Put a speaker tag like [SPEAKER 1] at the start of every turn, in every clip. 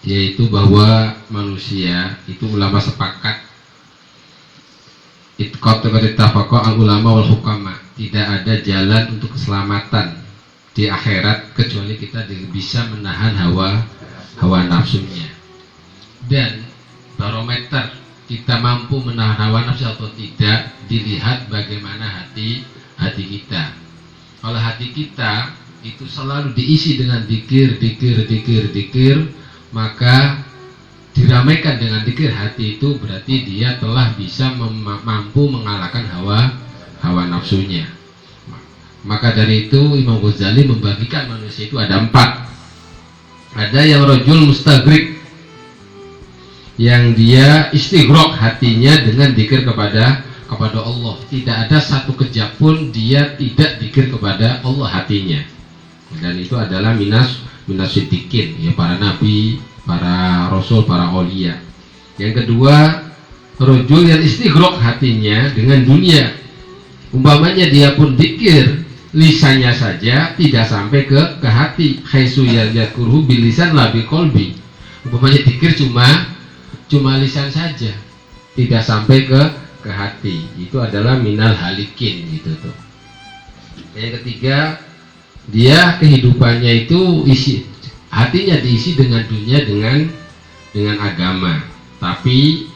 [SPEAKER 1] yaitu bahwa manusia itu ulama sepakat al ulama wal hukama, tidak ada jalan untuk keselamatan di akhirat kecuali kita bisa menahan hawa nafsunya. Dan barometer kita mampu menahan hawa nafsu atau tidak dilihat bagaimana hati kita. Kalau hati kita itu selalu diisi dengan dikir, maka diramaikan dengan dikir hati itu, berarti dia telah bisa mampu mengalahkan hawa nafsunya. Maka dari itu Imam Ghazali membagikan manusia itu ada 4. Ada yang rajul mustagrik, yang dia istighraq hatinya dengan dzikir kepada Allah. Tidak ada satu kejap pun dia tidak dzikir kepada Allah hatinya. Dan itu adalah minas siddiqin, ya, para nabi, para rasul, para aulia. Yang kedua, rajul yang istighraq hatinya dengan dunia. Umpamanya dia pun dzikir lisannya saja, tidak sampai ke hati. Haitsu yadhkuruhu bil lisan la bi qalbi. Umpamanya dzikir cuma lisan saja, tidak sampai ke hati. Itu adalah minal halikin gitu tuh. Yang ketiga, dia kehidupannya itu hatinya diisi dengan dunia, dengan agama, tapi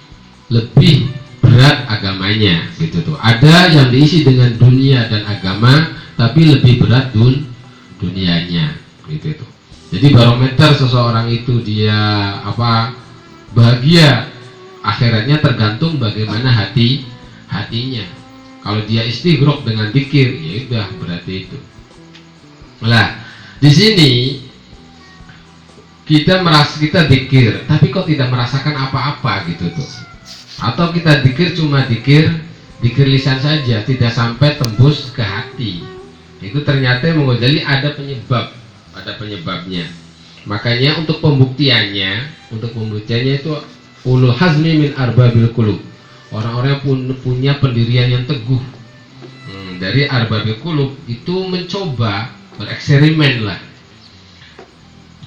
[SPEAKER 1] lebih berat agamanya gitu tuh. Ada yang diisi dengan dunia dan agama, tapi lebih berat dunianya gitu tuh. Jadi barometer seseorang itu dia bahagia akhiratnya tergantung bagaimana hatinya. Kalau dia istighraq dengan dzikir, ya udah berarti itu. Nah, di sini kita dzikir, tapi kok tidak merasakan apa-apa gitu tuh. Atau kita dzikir cuma dzikir lisan saja, tidak sampai tembus ke hati. Itu ternyata Ghazali ada penyebabnya. Makanya untuk pembuktiannya itu ulul hazmi min arbabil qulub, orang-orang yang punya pendirian yang teguh dari arbabil qulub itu mencoba bereksperimen lah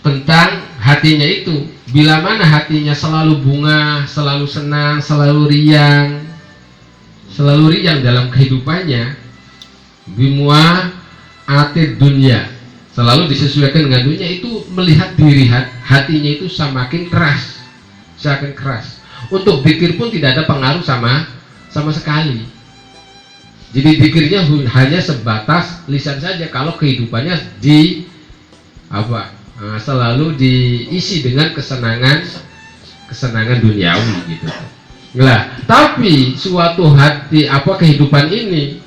[SPEAKER 1] tentang hatinya itu. Bila mana hatinya selalu bunga, selalu senang, selalu riang dalam kehidupannya, bimua atid dunia, selalu disesuaikan dengan dunia, itu melihat diri hatinya itu semakin keras. Untuk dzikir pun tidak ada pengaruh sama sekali. Jadi dzikirnya hanya sebatas lisan saja kalau kehidupannya selalu diisi dengan kesenangan duniawi gitu. Nah, tapi suatu hati kehidupan ini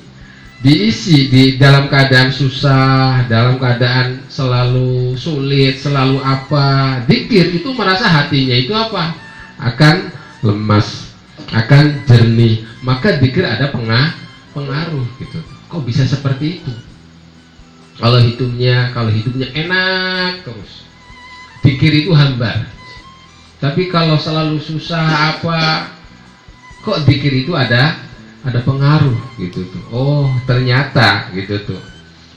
[SPEAKER 1] diisi dalam keadaan susah, dalam keadaan selalu sulit, selalu dzikir itu merasa hatinya itu akan lemas, akan jernih, maka dzikir ada pengaruh gitu. Kok bisa seperti itu? Kalau hidupnya enak terus, dzikir itu hambar. Tapi kalau selalu susah kok dzikir itu ada pengaruh gitu tuh. Oh, ternyata gitu tuh.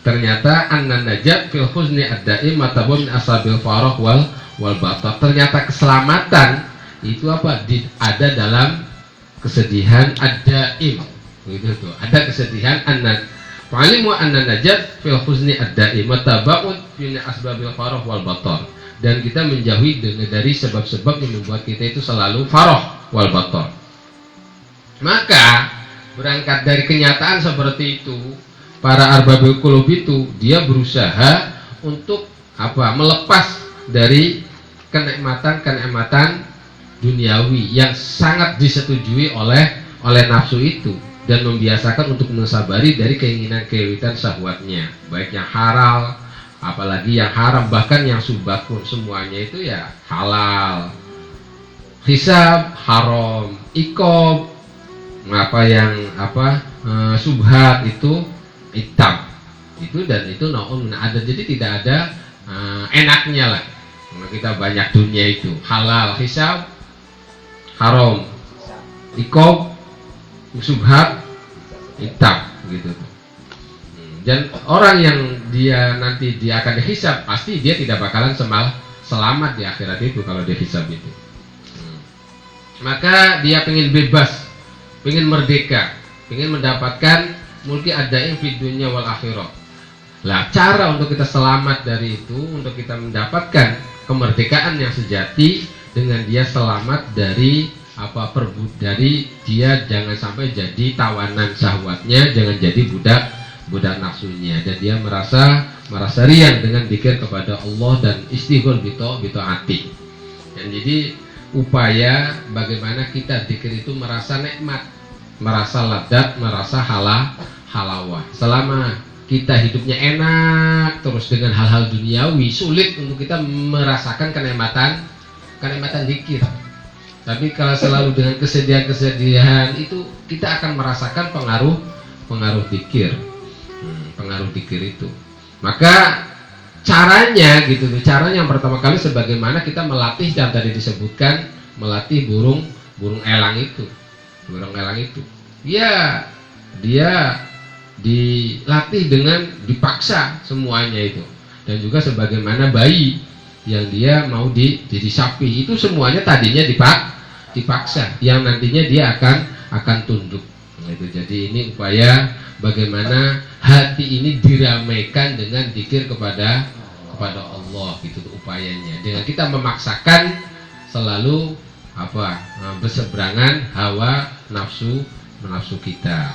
[SPEAKER 1] Ternyata annan najat fil huzni ad-daim matabun min asabil farah wal batar. Ternyata keselamatan itu ada dalam kesedihan ad-daim gitu tuh. Ada kesedihan fa'alimu annan najat fil huzni ad-daim matabun min asbabil farah wal batar. Dan kita menjauhi dari sebab-sebab yang membuat kita itu selalu farah wal batar. Maka berangkat dari kenyataan seperti itu, para arbabil qulub itu dia berusaha untuk melepas dari kenikmatan duniawi yang sangat disetujui oleh nafsu itu, dan membiasakan untuk mensabari dari keinginan syahwatnya, baik yang halal apalagi yang haram, bahkan yang subhat pun semuanya itu ya halal. Hisab haram, iqab subhat itu hitam itu, dan itu naun ada. Jadi tidak ada enaknya lah. Kalau kita banyak dunia itu halal, hisab haram, iqab subhat hitam gitu. Dan orang yang dia nanti dia akan dihisab, pasti dia tidak bakalan selamat di akhirat itu kalau dia hisab itu. Maka dia pengen bebas, pengen merdeka, pengen mendapatkan mulki ad-daim fid dunya wal akhirah. Lah, cara untuk kita selamat dari itu, untuk kita mendapatkan kemerdekaan yang sejati dengan dia selamat dari dari dia jangan sampai jadi tawanan syahwatnya, jangan jadi budak nafsunya, dan dia merasa riang dengan zikir kepada Allah dan istighol bitaati. Dan jadi upaya bagaimana kita zikir itu merasa nikmat, merasa ladat, merasa halawah. Selama kita hidupnya enak terus dengan hal-hal duniawi, sulit untuk kita merasakan kenikmatan zikir. Tapi kalau selalu dengan kesedihan itu, kita akan merasakan pengaruh zikir, pengaruh zikir itu. Maka caranya gitu, caranya yang pertama kali sebagaimana kita melatih yang tadi disebutkan, melatih burung elang itu, ya dia dilatih dengan dipaksa semuanya itu, dan juga sebagaimana bayi yang dia mau disapi itu semuanya tadinya dipaksa, yang nantinya dia akan tunduk. Gitu. Jadi ini upaya bagaimana hati ini diramaikan dengan zikir kepada Allah, gitu upayanya. Dengan kita memaksakan selalu berseberangan hawa nafsu kita.